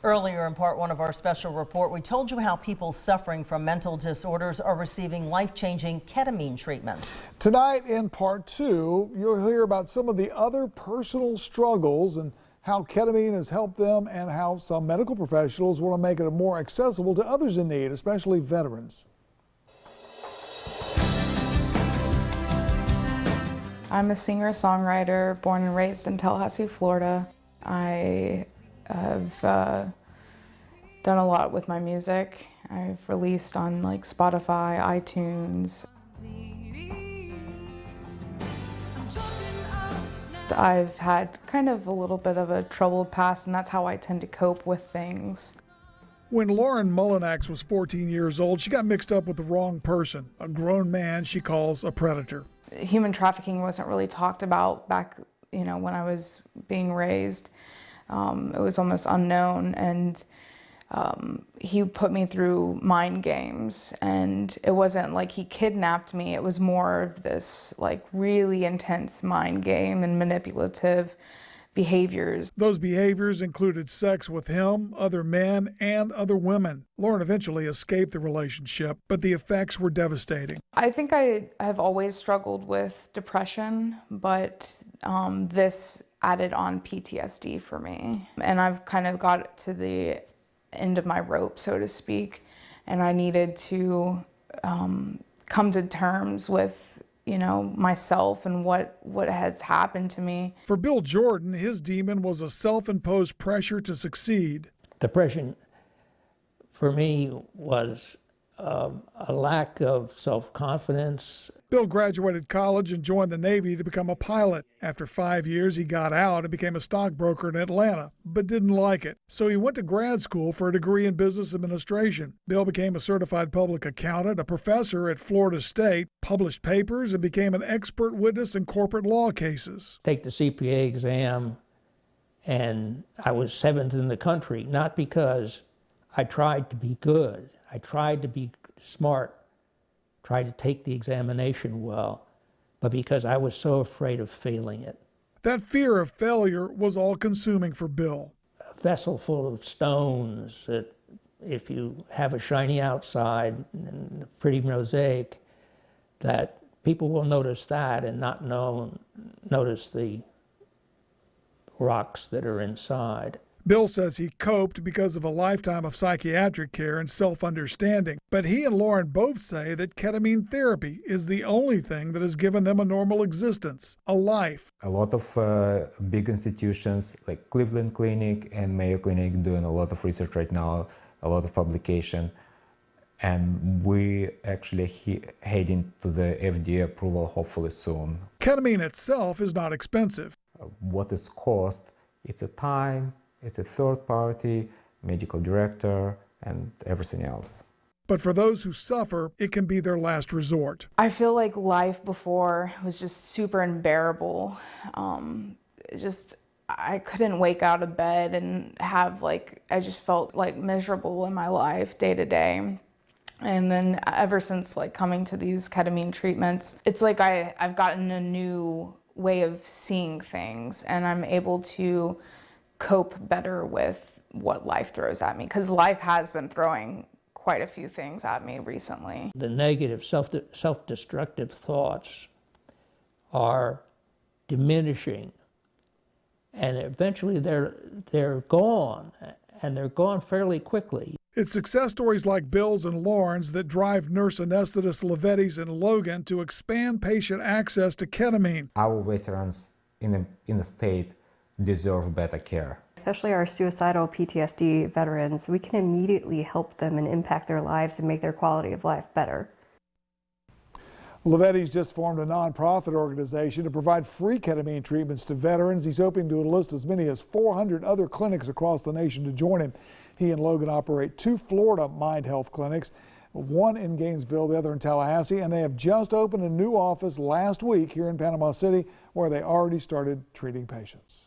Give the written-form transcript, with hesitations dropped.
Earlier in part one of our special report, we told you how people suffering from mental disorders are receiving life-changing ketamine treatments. Tonight in part two, you'll hear about some of the other personal struggles and how ketamine has helped them and how some medical professionals want to make it more accessible to others in need, especially veterans. I'm a singer-songwriter born and raised in Tallahassee, Florida. I have done a lot with my music. I've released on like Spotify, iTunes. I've had kind of a little bit of a troubled past, and that's how I tend to cope with things. When Lauren Mullinax was 14 years old, she got mixed up with the wrong person, a grown man she calls a predator. Human trafficking wasn't really talked about back, when I was being raised. It was almost unknown, and he put me through mind games, and it wasn't like he kidnapped me. It was more of this like really intense mind game and manipulative behaviors. Those behaviors included sex with him, other men, and other women. Lauren eventually escaped the relationship, but the effects were devastating. I think I have always struggled with depression, but this added on PTSD for me. And I've kind of got to the end of my rope, so to speak, and I needed to come to terms with myself and what has happened to me. For Bill Jordan, his demon was a self-imposed pressure to succeed. Depression for me was a lack of self-confidence. Bill graduated college and joined the Navy to become a pilot. After 5 years, he got out and became a stockbroker in Atlanta, but didn't like it. So he went to grad school for a degree in business administration. Bill became a certified public accountant, a professor at Florida State, published papers, and became an expert witness in corporate law cases. Take the CPA exam, and I was 7th in the country, not because I tried to be good. I tried to be smart, tried to take the examination well, but because I was so afraid of failing it. That fear of failure was all-consuming for Bill. A vessel full of stones that if you have a shiny outside and a pretty mosaic, that people will notice that and not notice the rocks that are inside. Bill says he coped because of a lifetime of psychiatric care and self-understanding, but he and Lauren both say that ketamine therapy is the only thing that has given them a normal existence, a life. A lot of big institutions like Cleveland Clinic and Mayo Clinic doing a lot of research right now, a lot of publication, and we actually heading to the FDA approval hopefully soon. Ketamine itself is not expensive. What is cost? It's a time. It's a third party, medical director, and everything else. But for those who suffer, it can be their last resort. I feel like life before was just super unbearable. I couldn't wake out of bed and I just felt like miserable in my life day to day. And then ever since coming to these ketamine treatments, it's like I've gotten a new way of seeing things, and I'm able to cope better with what life throws at me, because life has been throwing quite a few things at me recently. The negative self-destructive thoughts are diminishing, and eventually they're gone, and they're gone fairly quickly. It's success stories like Bill's and Lauren's that drive nurse anesthetist Levetti's and Logan to expand patient access to ketamine. Our veterans in the state deserve better care. Especially our suicidal PTSD veterans, we can immediately help them and impact their lives and make their quality of life better. Levetti's just formed a nonprofit organization to provide free ketamine treatments to veterans. He's hoping to enlist as many as 400 other clinics across the nation to join him. He and Logan operate 2 Florida mind health clinics, one in Gainesville, the other in Tallahassee, and they have just opened a new office last week here in Panama City where they already started treating patients.